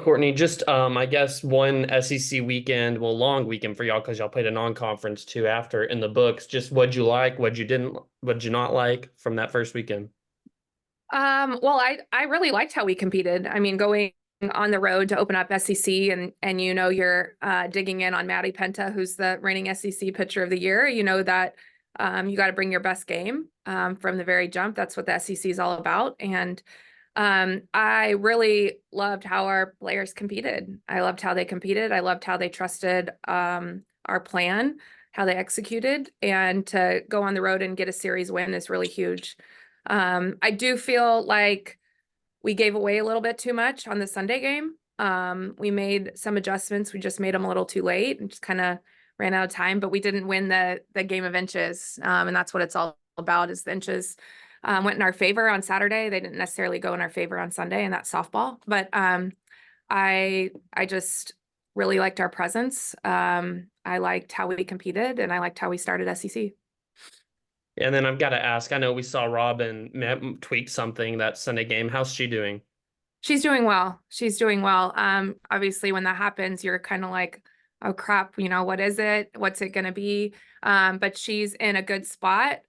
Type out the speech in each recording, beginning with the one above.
Courtney, just I guess one SEC weekend, well, long weekend for y'all because y'all played a non-conference too after in the books. Just what'd you like, what'd you not like from that first weekend? Well, I really liked how we competed. I mean, going on the road to open up SEC and you're digging in on Maddie Penta, who's the reigning SEC pitcher of the year. You know that you got to bring your best game from the very jump. That's what the SEC is all about. And I really loved how our players competed. I loved how they competed. I loved how they trusted our plan, how they executed, and to go on the road and get a series win is really huge. I do feel like we gave away a little bit too much on the Sunday game. We made some adjustments. We just made them a little too late and just kind of ran out of time, but we didn't win the game of inches. And that's what it's all about is the inches went in our favor on Saturday. They didn't necessarily go in our favor on Sunday, and that's softball. But I just really liked our presence. I liked how we competed, and I liked how we started SEC. And then I've got to ask, I know we saw Robin tweak something that Sunday game. How's she doing? She's doing well. She's doing well. Obviously when that happens, you're kind of like, oh crap, what is it? What's it going to be? But she's in a good spot.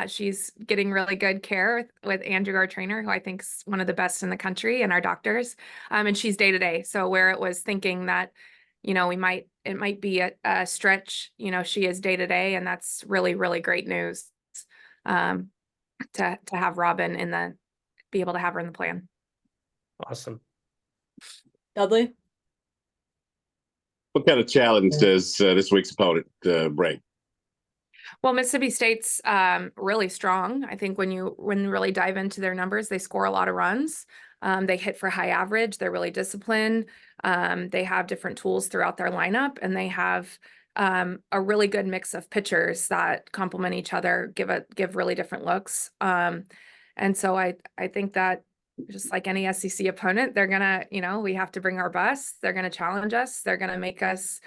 She's getting really good care with Andrew, our trainer, who I think is one of the best in the country, and our doctors. And she's day to day. So where it was thinking that, it might be a stretch, she is day to day, and that's really, really great news. To have Robin be able to have her in the plan. Awesome. Dudley? What kind of challenge does this week's opponent bring? Well, Mississippi State's really strong. I think when you really dive into their numbers, they score a lot of runs. They hit for high average. They're really disciplined. They have different tools throughout their lineup, and they have a really good mix of pitchers that complement each other, give really different looks. And so I think that just like any SEC opponent, they're gonna, we have to bring our best. They're gonna challenge us. They're gonna make us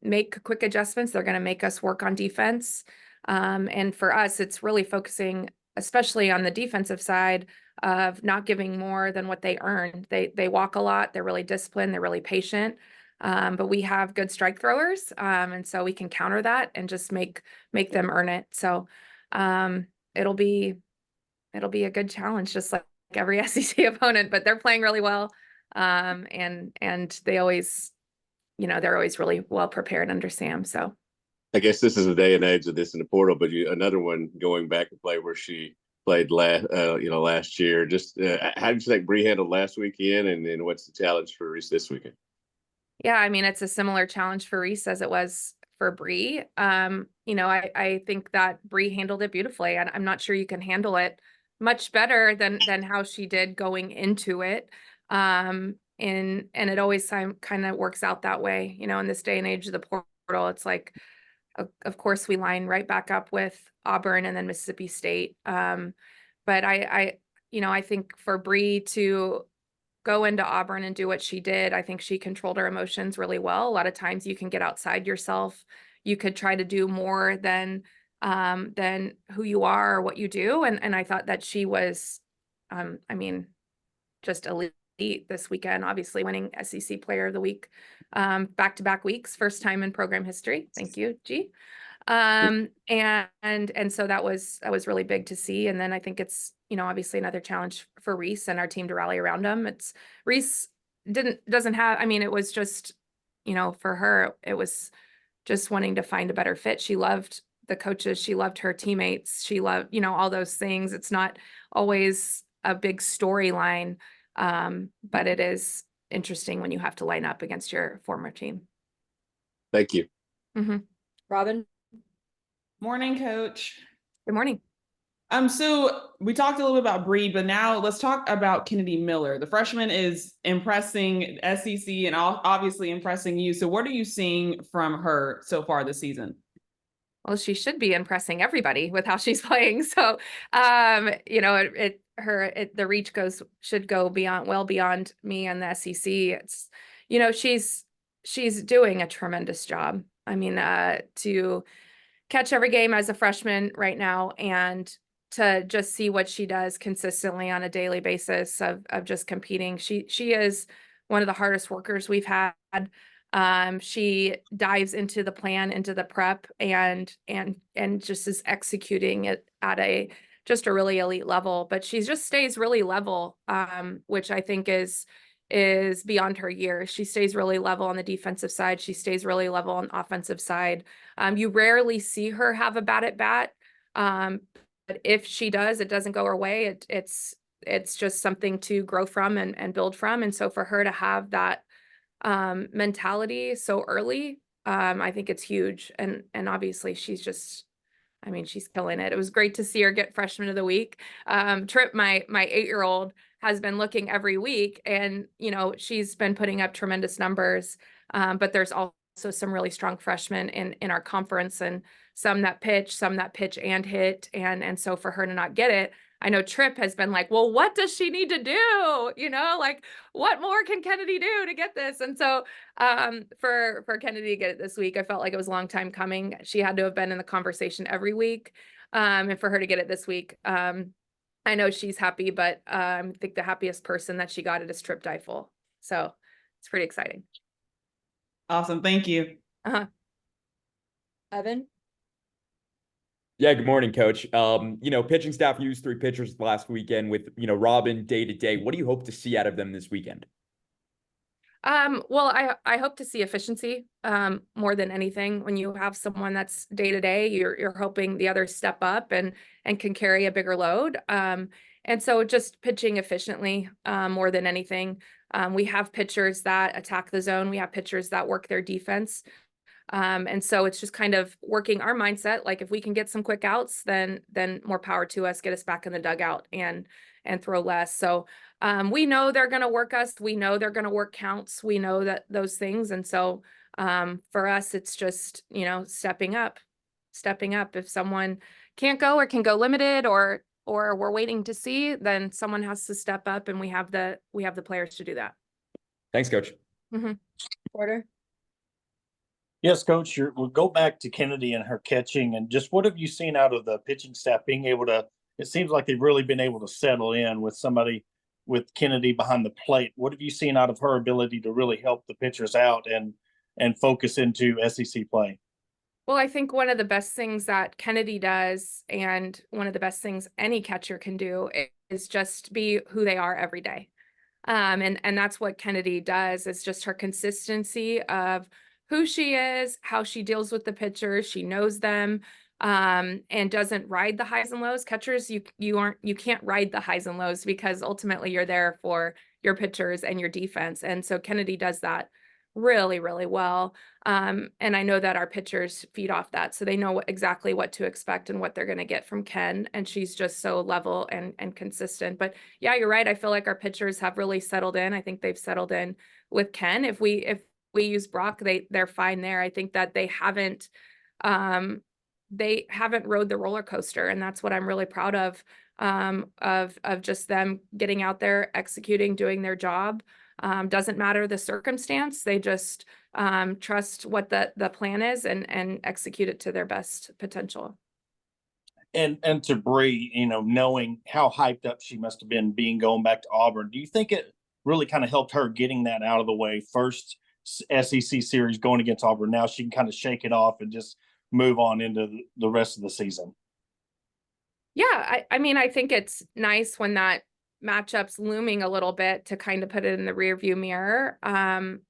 make quick adjustments. They're gonna make us work on defense. And for us, it's really focusing, especially on the defensive side, of not giving more than what they earn. They walk a lot. They're really disciplined. They're really patient. But we have good strike throwers, and so we can counter that and just make them earn it. So it'll be a good challenge, just like every SEC opponent. But they're playing really well, and they always, they're always really well prepared under Sam. So I guess this is the day and age of this in the portal, but another one going back to play where she played last year. Just how did you think Bree handled last weekend, and then what's the challenge for Reese this weekend? Yeah, I mean, it's a similar challenge for Reese as it was for Bree. I think that Bree handled it beautifully, and I'm not sure you can handle it much better than how she did going into it. And it always kind of works out that way, in this day and age of the portal. It's like, of course, we line right back up with Auburn and then Mississippi State. But I think for Bree to go into Auburn and do what she did, I think she controlled her emotions really well. A lot of times you can get outside yourself. You could try to do more than who you are or what you do. And I thought that she was, just elite this weekend, obviously winning SEC Player of the Week, back-to-back weeks, first time in program history. Thank you, G. And so that was really big to see. And then I think it's, obviously another challenge for Reese and our team to rally around him. It's Reese doesn't have, it was just, for her, it was just wanting to find a better fit. She loved the coaches. She loved her teammates. She loved, all those things. It's not always a big storyline, but it is interesting when you have to line up against your former team. Thank you. Mm-hmm. Robin? Morning, Coach. Good morning. So we talked a little bit about Bree, but now let's talk about Kennedy Miller. The freshman is impressing SEC and obviously impressing you. So what are you seeing from her so far this season? Well, she should be impressing everybody with how she's playing. So, the reach should go well beyond me and the SEC. It's, she's doing a tremendous job. To catch every game as a freshman right now and to just see what she does consistently on a daily basis of just competing. She is one of the hardest workers we've had. She dives into the plan, into the prep, and just is executing it at just a really elite level. But she just stays really level, which I think is beyond her years. She stays really level on the defensive side. She stays really level on the offensive side. You rarely see her have a bad at bat. But if she does, it doesn't go her way. It's just something to grow from and build from. And so for her to have that mentality so early, I think it's huge. And obviously she's just, I mean, she's killing it. It was great to see her get freshman of the week. Trip, my 8-year-old, has been looking every week, and she's been putting up tremendous numbers. But there's also some really strong freshmen in our conference, and some that pitch and hit. And so for her to not get it, I know Trip has been like, well, what does she need to do? Like, what more can Kennedy do to get this? And so for Kennedy to get it this week, I felt like it was a long time coming. She had to have been in the conversation every week. And for her to get it this week, I know she's happy, but I think the happiest person that she got it is Trip Deifel. So it's pretty exciting. Awesome. Thank you. Evan? Yeah, good morning, Coach. Pitching staff used 3 pitchers last weekend with, Robin day to day. What do you hope to see out of them this weekend? Well, I hope to see efficiency more than anything. When you have someone that's day to day, you're hoping the others step up and can carry a bigger load. And so just pitching efficiently more than anything. We have pitchers that attack the zone. We have pitchers that work their defense. And so it's just kind of working our mindset. Like, if we can get some quick outs, then more power to us, get us back in the dugout and throw less. So we know they're going to work us. We know they're going to work counts. We know that those things. And so for us, it's just, stepping up. If someone can't go or can go limited, or we're waiting to see, then someone has to step up, and we have the players to do that. Thanks, Coach. Porter? Yes, Coach. We'll go back to Kennedy and her catching, and just what have you seen out of the pitching staff being able to? It seems like they've really been able to settle in with somebody with Kennedy behind the plate. What have you seen out of her ability to really help the pitchers out and focus into SEC play? Well, I think one of the best things that Kennedy does, and one of the best things any catcher can do, is just be who they are every day. And that's what Kennedy does. Is just her consistency of who she is, how she deals with the pitchers. She knows them, and doesn't ride the highs and lows. Catchers, you can't ride the highs and lows, because ultimately you're there for your pitchers and your defense. And so Kennedy does that really, really well. And I know that our pitchers feed off that, so they know exactly what to expect and what they're going to get from Ken. And she's just so level and consistent. But yeah, you're right. I feel like our pitchers have really settled in. I think they've settled in with Ken. If we use Brock, they're fine there. I think that they haven't rode the roller coaster, and that's what I'm really proud of just them getting out there, executing, doing their job. Doesn't matter the circumstance. They just trust what the plan is and execute it to their best potential. And to Bree, knowing how hyped up she must have been going back to Auburn, do you think it really kind of helped her getting that out of the way? First SEC series going against Auburn. Now she can kind of shake it off and just move on into the rest of the season. Yeah, I mean, I think it's nice when that matchup's looming a little bit to kind of put it in the rearview mirror. And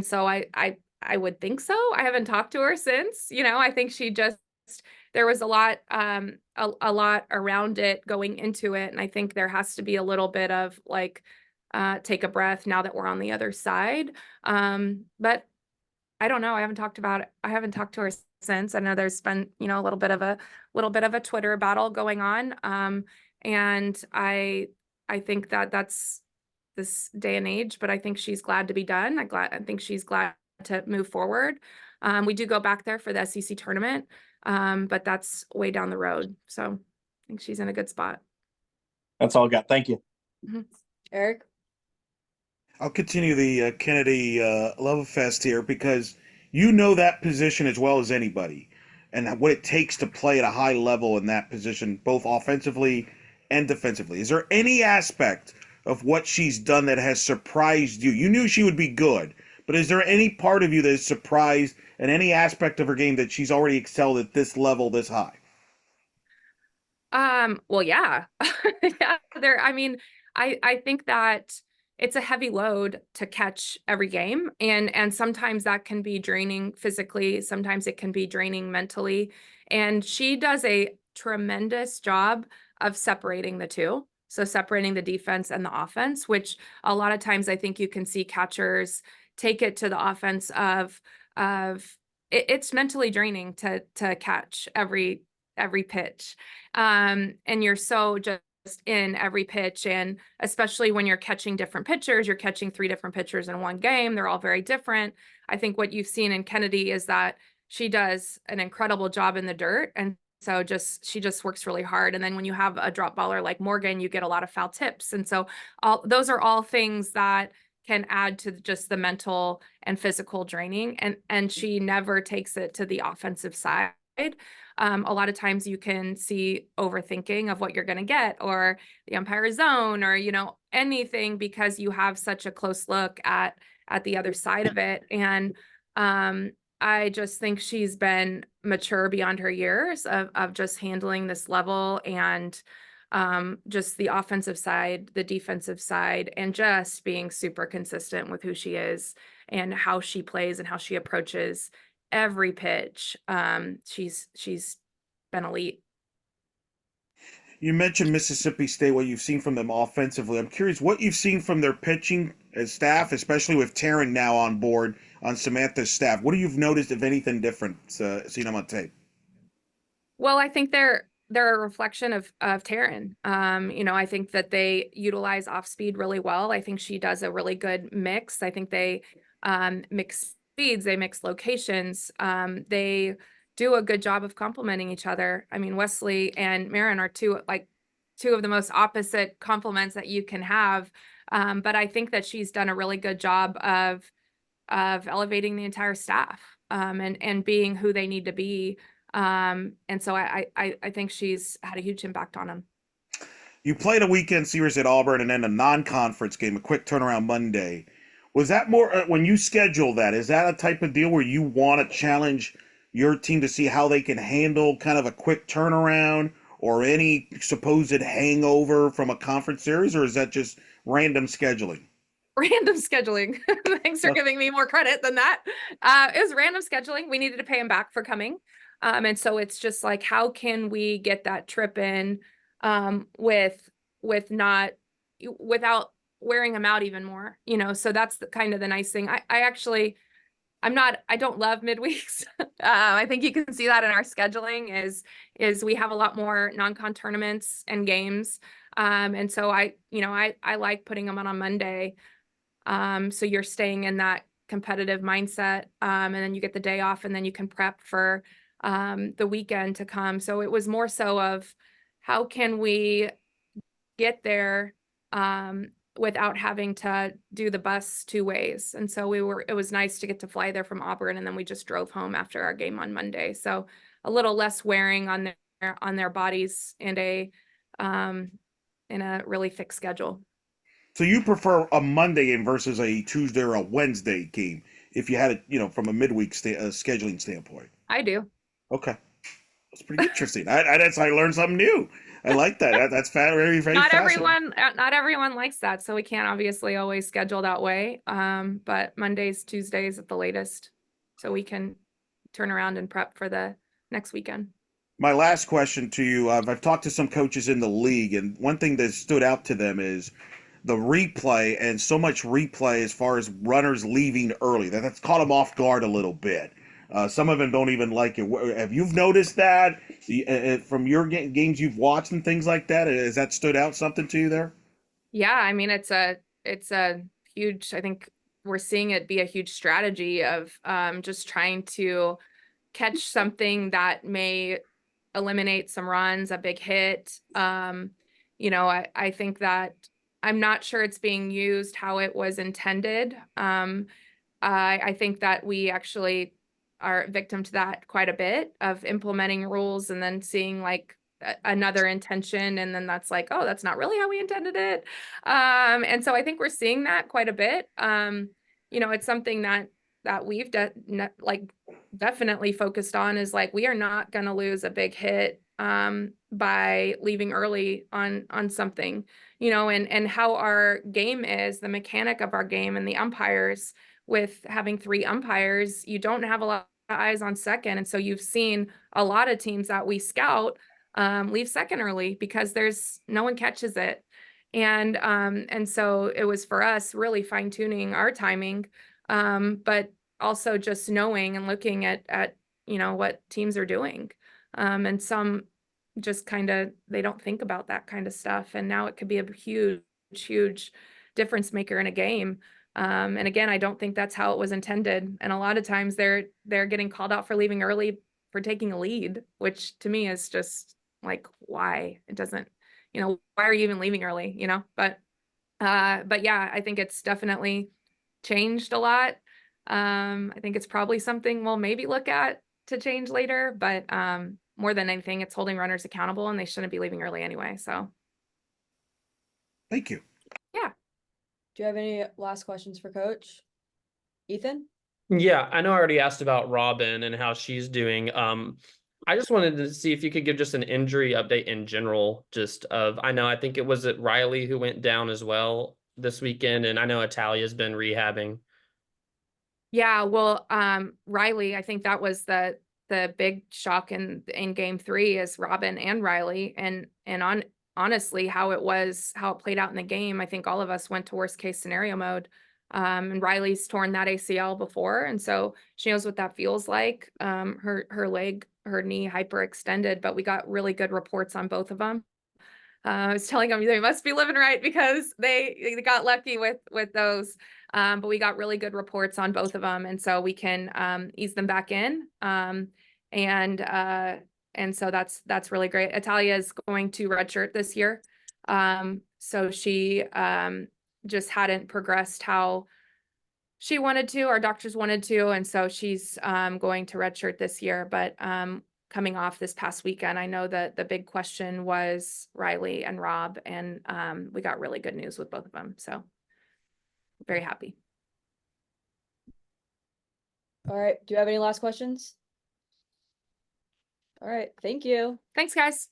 so I would think so. I haven't talked to her since. I think she just, there was a lot around it going into it, and I think there has to be a little bit of like take a breath now that we're on the other side. But I don't know. I haven't talked to her since. I know there's been, a little bit of a Twitter battle going on. And I think that that's this day and age, but I think she's glad to be done. I think she's glad to move forward. We do go back there for the SEC tournament, but that's way down the road. So I think she's in a good spot. That's all I got. Thank you. Eric? I'll continue the Kennedy love fest here, because that position as well as anybody. and what it takes to play at a high level in that position, both offensively and defensively. Is there any aspect of what she's done that has surprised you? You knew she would be good, but is there any part of you that is surprised in any aspect of her game that she's already excelled at this level, this high? Well, yeah. Yeah, I mean, I think that it's a heavy load to catch every game, and sometimes that can be draining physically, sometimes it can be draining mentally, and she does a tremendous job of separating the two. So separating the defense and the offense, which a lot of times I think you can see catchers take it to the offense of it's mentally draining to catch every pitch. And you're so just in every pitch, and especially when you're catching different pitchers, you're catching 3 different pitchers in one game. They're all very different. I think what you've seen in Kennedy is that she does an incredible job in the dirt, and so she just works really hard. And then when you have a drop baller like Morgan, you get a lot of foul tips, and so those are all things that can add to just the mental and physical draining, and she never takes it to the offensive side. A lot of times you can see overthinking of what you're going to get, or the umpire zone, or, anything, because you have such a close look at the other side of it. And I just think she's been mature beyond her years of just handling this level, and just the offensive side, the defensive side, and just being super consistent with who she is and how she plays and how she approaches every pitch. She's been elite. You mentioned Mississippi State, what you've seen from them offensively. I'm curious what you've seen from their pitching staff, especially with Taryn now on board on Samantha's staff. What do you've noticed, if anything, different seen them on tape? Well, I think they're a reflection of Taryn. I think that they utilize off speed really well. I think she does a really good mix. I think they mix speeds, they mix locations. They do a good job of complementing each other. I mean, Wesley and Marin are two of the most opposite complements that you can have. But I think that she's done a really good job of elevating the entire staff, and being who they need to be. And so I think she's had a huge impact on them. You played a weekend series at Auburn and then a non-conference game, a quick turnaround Monday. Was that more when you schedule that? Is that a type of deal where you want to challenge your team to see how they can handle kind of a quick turnaround or any supposed hangover from a conference series, or is that just random scheduling? Random scheduling. Thanks for giving me more credit than that. It was random scheduling. We needed to pay him back for coming. And so it's just like, how can we get that trip in without wearing him out even more, so that's kind of the nice thing. I don't love midweeks. I think you can see that in our scheduling is we have a lot more non-con tournaments and games. And so I like putting them on Monday. So you're staying in that competitive mindset. And then you get the day off, and then you can prep for the weekend to come. So it was more so of how can we get there without having to do the bus 2 ways. And so it was nice to get to fly there from Auburn, and then we just drove home after our game on Monday. So a little less wearing on their bodies, and in a really fixed schedule. So you prefer a Monday game versus a Tuesday or a Wednesday game if you had it, from a midweek scheduling standpoint? I do. Okay. That's pretty interesting. That's I learned something new. I like that. That's very, very Not fascinating. not everyone likes that, so we can't obviously always schedule that way. But Mondays, Tuesdays at the latest, so we can turn around and prep for the next weekend. My last question to you, I've talked to some coaches in the league, and one thing that stood out to them is the replay, and so much replay as far as runners leaving early. That's caught them off guard a little bit. Some of them don't even like it. Have you noticed that from your games you've watched and things like that? Has that stood out something to you there? Yeah, I mean, it's a huge, I think we're seeing it be a huge strategy of just trying to catch something that may eliminate some runs, a big hit. I think that I'm not sure it's being used how it was intended. I think that we actually are victim to that quite a bit of implementing rules and then seeing like another intention, and then that's like, oh, that's not really how we intended it. And so I think we're seeing that quite a bit. You know, it's something that we've definitely focused on, is like, we are not going to lose a big hit by leaving early on something, you know, and how our game is, the mechanic of our game, and the umpires, with having 3 umpires, you don't have a lot of eyes on second. And so you've seen a lot of teams that we scout leave second early because no one catches it. And so it was for us really fine tuning our timing, but also just knowing and looking at you know, what teams are doing. And some just kind of, they don't think about that kind of stuff. And now it could be a huge difference maker in a game. And again, I don't think that's how it was intended. And a lot of times they're getting called out for leaving early for taking a lead, which to me is just like, why? It doesn't, you know, why are you even leaving early, you know? But yeah, I think it's definitely changed a lot. I think it's probably something we'll maybe look at to change later, but more than anything, it's holding runners accountable, and they shouldn't be leaving early anyway. So Thank you. yeah. Do you have any last questions for Coach? Ethan? Yeah, I know I already asked about Robin and how she's doing. I just wanted to see if you could give just an injury update in general, just of, I think it was Riley who went down as well this weekend, and I know Italia's been rehabbing. Yeah, well, Riley, I think that was the big shock in game 3, is Robin and Riley, and honestly, how it played out in the game, I think all of us went to worst case scenario mode. And Riley's torn that ACL before, and so she knows what that feels like. Her knee hyperextended, but we got really good reports on both of them. I was telling them they must be living right because they got lucky with those. But we got really good reports on both of them, and so we can ease them back in. And so that's really great. Italia is going to redshirt this year. So she just hadn't progressed how she wanted to, our doctors wanted to, and so she's going to redshirt this year. But coming off this past weekend, I know that the big question was Riley and Rob, and we got really good news with both of them. So very happy. All right. Do you have any last questions? All right. Thank you. Thanks, guys.